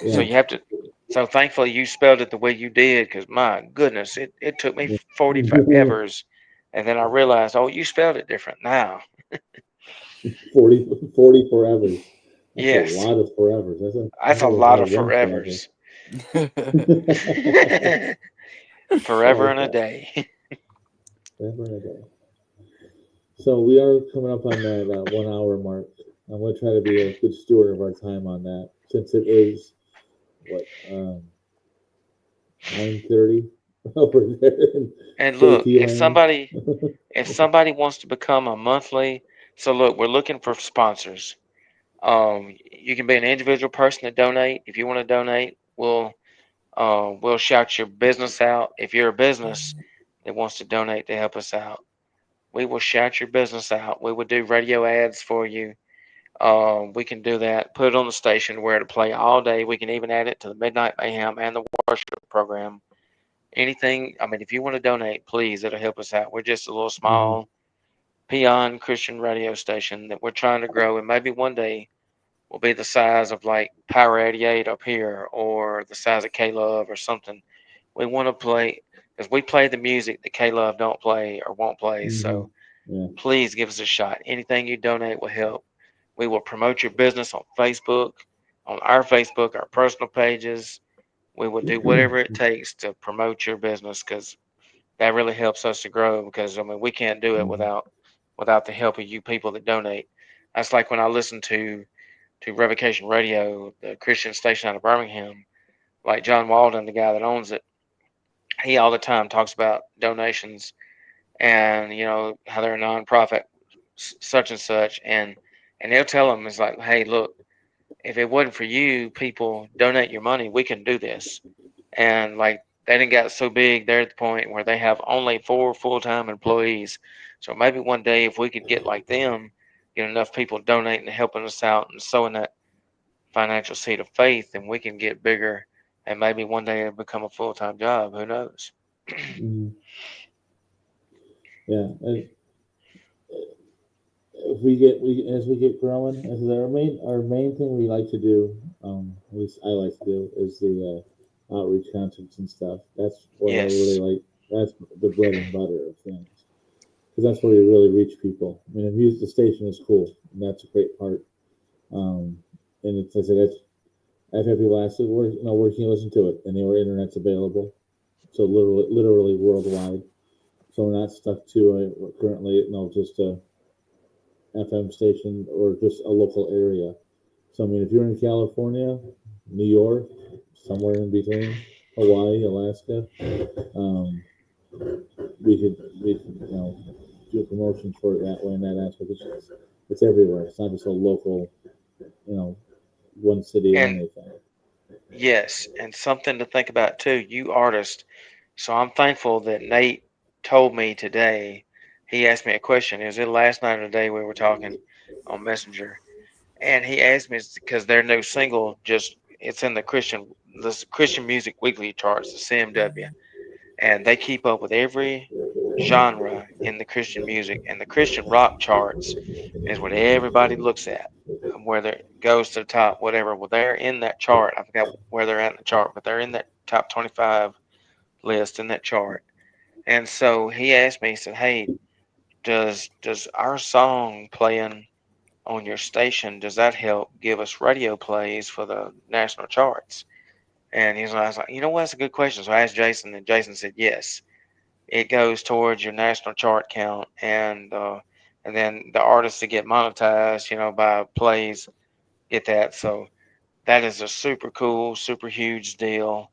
Yeah.
So you have to. So thankfully you spelled it the way you did. Because my goodness, it took me 45 evers, and then I realized, oh, you spelled it different now.
40 forever. That's
Yes.
a lot of forevers.
That's a lot of forevers. Forever and a day.
Forever and a day. So we are coming up on that 1 hour mark. I'm going to try to be a good steward of our time on that, since it is 9:30 over there.
And look, if somebody wants to become a monthly, so look, we're looking for sponsors. You can be an individual person to donate. If you want to donate, we'll shout your business out. If you're a business that wants to donate to help us out, we will shout your business out. We will do radio ads for you. We can do that. Put it on the station where to play all day. We can even add it to the Midnight Mayhem and the worship program. Anything. I mean, if you want to donate, please, it'll help us out. We're just a little small peon Christian radio station that we're trying to grow, and maybe one day we'll be the size of like Power 88 up here, or the size of K-Love or something. We want to play, because we play the music that K-Love don't play or won't play. So please give us a shot. Anything you donate will help. We will promote your business on Facebook, on our Facebook, our personal pages. We will do whatever it takes to promote your business, because that really helps us to grow. Because I mean, we can't do it without the help of you people that donate. That's like when I listen to Revocation Radio, the Christian station out of Birmingham, like John Walden, the guy that owns it. He all the time talks about donations, and you know how they're a nonprofit, such and such, and they'll tell them, it's like, hey, look, if it wasn't for you, people donate your money, we can do this. And like they didn't got so big, they're at the point where they have only 4 full-time employees. So maybe one day if we could get like them, get enough people donating and helping us out and sowing that financial seed of faith, then we can get bigger, and maybe one day it'll become a full-time job. Who knows?
Mhm. Yeah. If as we get growing, as our main thing we like to do, at least I like to do, is the outreach concerts and stuff. That's what I really
Yes.
like. That's the bread and butter of things, because that's where you really reach people. I mean, the station is cool, and that's a great part. Um, and it's, I said, I've had people ask, where can you listen to it? And the internet's available, so literally worldwide. So we're not stuck to currently, just a FM station or just a local area. So I mean, if you're in California, New York, somewhere in between, Hawaii, Alaska, um, we could do promotions for it that way, and that aspect. It's everywhere. It's not just a local, one city
And
only thing.
yes, and something to think about too, you artists. So I'm thankful that Nate told me today. He asked me a question. Is it last night or the day we were talking on Messenger? And he asked me because their new single it's in the Christian Music Weekly charts, the CMW, and they keep up with every genre in the Christian music, and the Christian rock charts is what everybody looks at, whether it goes to the top, whatever. Well, they're in that chart. I forgot where they're at in the chart, but they're in that top 25 list in that chart. And so he asked me, he said, "Hey, does our song playing on your station, does that help give us radio plays for the national charts?" And I was like, you know what, that's a good question. So I asked Jason, and Jason said yes. It goes towards your national chart count, and then the artists that get monetized, by plays, get that. So that is a super cool, super huge deal.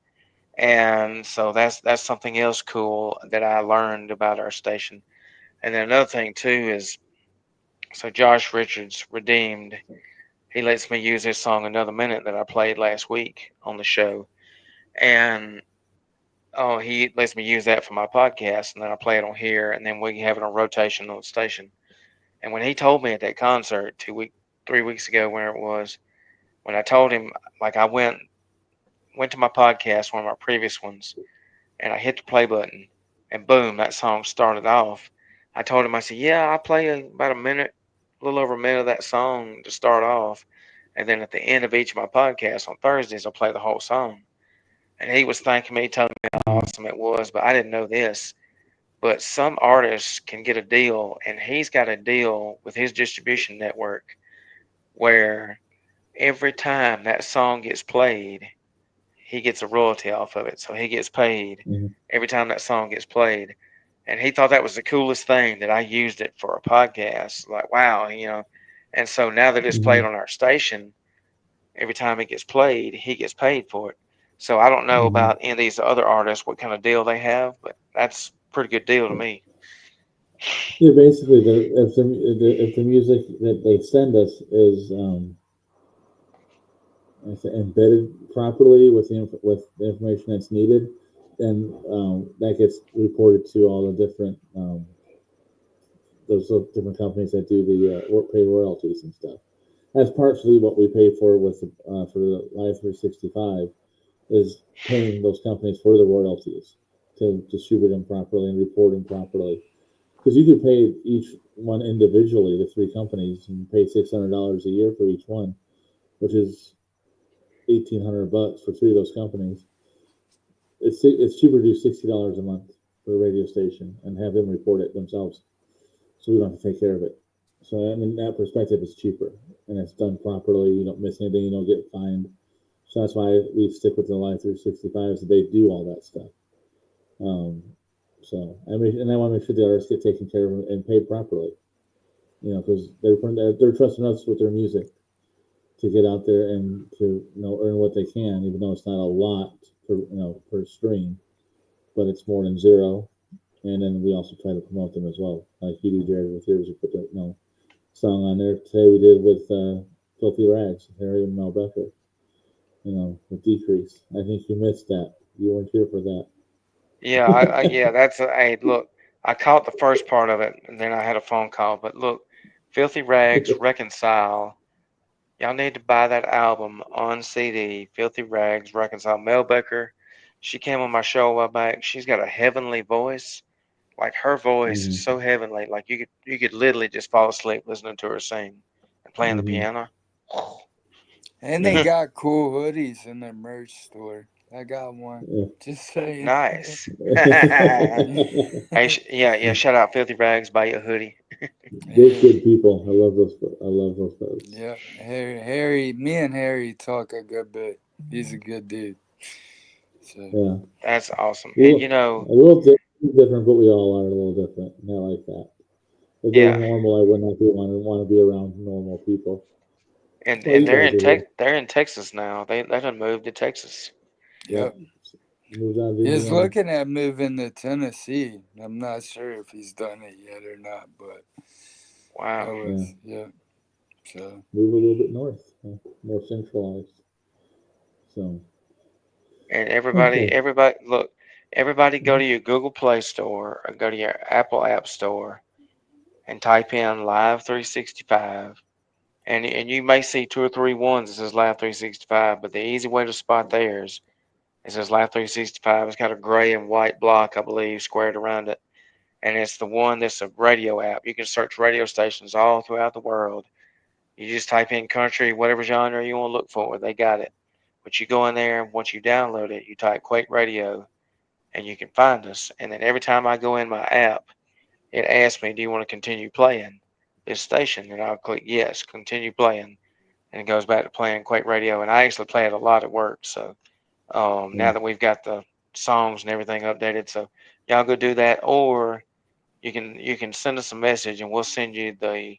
And so that's something else cool that I learned about our station. And then another thing too is, so Josh Richards, Redeemed, he lets me use his song Another Minute that I played last week on the show. And he lets me use that for my podcast, and then I play it on here, and then we have it on rotation on the station. And when he told me at that concert 3 weeks ago, where it was, when I told him, like I went to my podcast, one of my previous ones, and I hit the play button, and boom, that song started off. I told him, I said, yeah, I play about a little over a minute of that song to start off, and then at the end of each of my podcasts on Thursdays, I'll play the whole song. And he was thanking me, telling me how awesome it was, but I didn't know this. But some artists can get a deal, and he's got a deal with his distribution network where every time that song gets played, he gets a royalty off of it. So he gets paid every time that song gets played. And he thought that was the coolest thing, that I used it for a podcast. Like, wow, And so now that it's played on our station, every time it gets played, he gets paid for it. So I don't know about any of these other artists, what kind of deal they have, but that's a pretty good deal to me.
Yeah, basically, if the music that they send us is embedded properly with the information that's needed, then that gets reported to all the different those different companies that do the pay royalties and stuff. That's partially what we pay for for the Live 365, is paying those companies for the royalties to distribute them properly and report them properly. Because you could pay each one individually, the 3 companies, and pay $600 a year for each one, which is $1,800 for 3 of those companies. It's cheaper to do $60 a month for a radio station and have them report it themselves, so we don't have to take care of it. So I mean, that perspective is cheaper, and it's done properly. You don't miss anything. You don't get fined. So that's why we stick with the Live 365, so they do all that stuff. So I mean, and I want to make sure the artists get taken care of and paid properly. Because they're trusting us with their music to get out there and to earn what they can, even though it's not a lot per stream, but it's more than zero. And then we also try to promote them as well, like you do, Jared, with yours. You put the song on there. Today we did with Filthy Rags, Harry and Mel Becker. The Decrease. I think you missed that. You weren't here for that.
Yeah, yeah, hey, look, I caught the first part of it, and then I had a phone call. But look, Filthy Rags, Reconcile. Y'all need to buy that album on CD. Filthy Rags, Reconcile. Mel Becker, she came on my show a while back. She's got a heavenly voice. Like her voice is so heavenly. Like you could literally just fall asleep listening to her sing and playing the piano.
And they got cool hoodies in their merch store. I got one.
Yeah.
Just saying.
Nice. Hey, yeah. Shout out Filthy Rags. Buy you a hoodie.
Good people. I love those folks.
Yeah, Harry. Me and Harry talk a good bit. He's a good dude. So
Yeah,
that's awesome.
Well,
And
a little different, but we all are a little different. And I like that. If they were normal, I would not want to be around normal people.
And they're in Texas now. They done moved to Texas.
Yep.
Moved out of
He's
Indiana.
looking at moving to Tennessee. I'm not sure if he's done it yet or not, but
wow.
So
move a little bit north, more centralized. So.
And everybody, look, everybody go to your Google Play Store or go to your Apple App Store and type in Live 365. And you may see 2 or 3 ones that says Live 365, but the easy way to spot theirs, it says Live 365. It's got a gray and white block, I believe, squared around it. And it's the one that's a radio app. You can search radio stations all throughout the world. You just type in country, whatever genre you want to look for, they got it. But you go in there, and once you download it, you type Quake Radio, and you can find us. And then every time I go in my app, it asks me, do you want to continue playing this station? And I'll click yes, continue playing. And it goes back to playing Quake Radio. And I actually play it a lot at work. So now that we've got the songs and everything updated, so y'all go do that. Or you can send us a message, and we'll send you the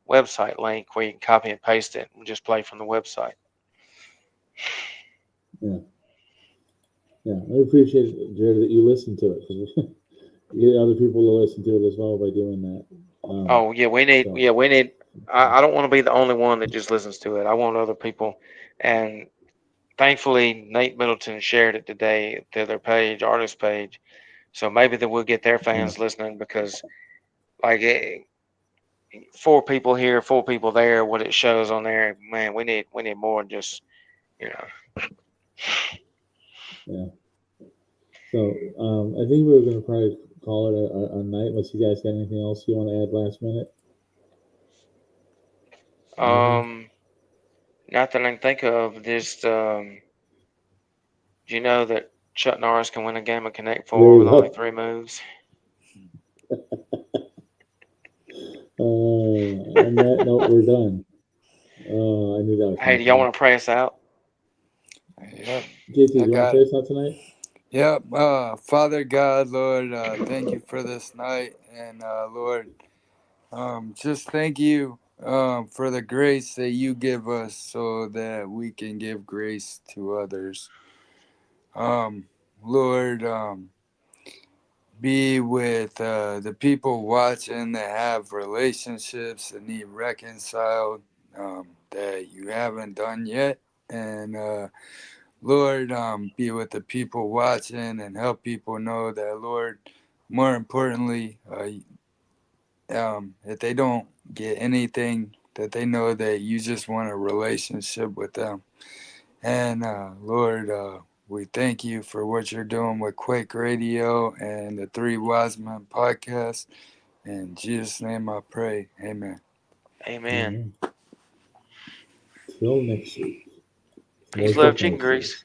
website link where you can copy and paste it and just play from the website.
Yeah, I appreciate it, Jared, that you listen to it, because you get other people to listen to it as well by doing that.
We need. I don't want to be the only one that just listens to it. I want other people, and thankfully Nate Middleton shared it today to their page, artist page, so maybe that we'll get their fans listening, because like 4 people here, 4 people there, what it shows on there, man, we need more than just,
Yeah. So I think we're going to probably call it a night, unless you guys got anything else you want to add last minute.
Not that I can think of. Just do you know that Chuck Norris can win a game of Connect 4 with only 3 moves?
On that note, we're done. I knew that was.
Hey, do y'all want to pray us out?
Yep.
JT, do you want to pray us out tonight?
Yep. Father God, Lord, thank you for this night, and Lord, just thank you for the grace that you give us, so that we can give grace to others. Lord, be with the people watching that have relationships that need reconciled, that you haven't done yet, and Lord, be with the people watching and help people know that, Lord, more importantly, if they don't get anything, that they know that you just want a relationship with them. And Lord, we thank you for what you're doing with Quake Radio and the 3 Wise Men podcast. In Jesus' name I pray. Amen.
Amen.
Till next week.
Peace, love, chicken grease.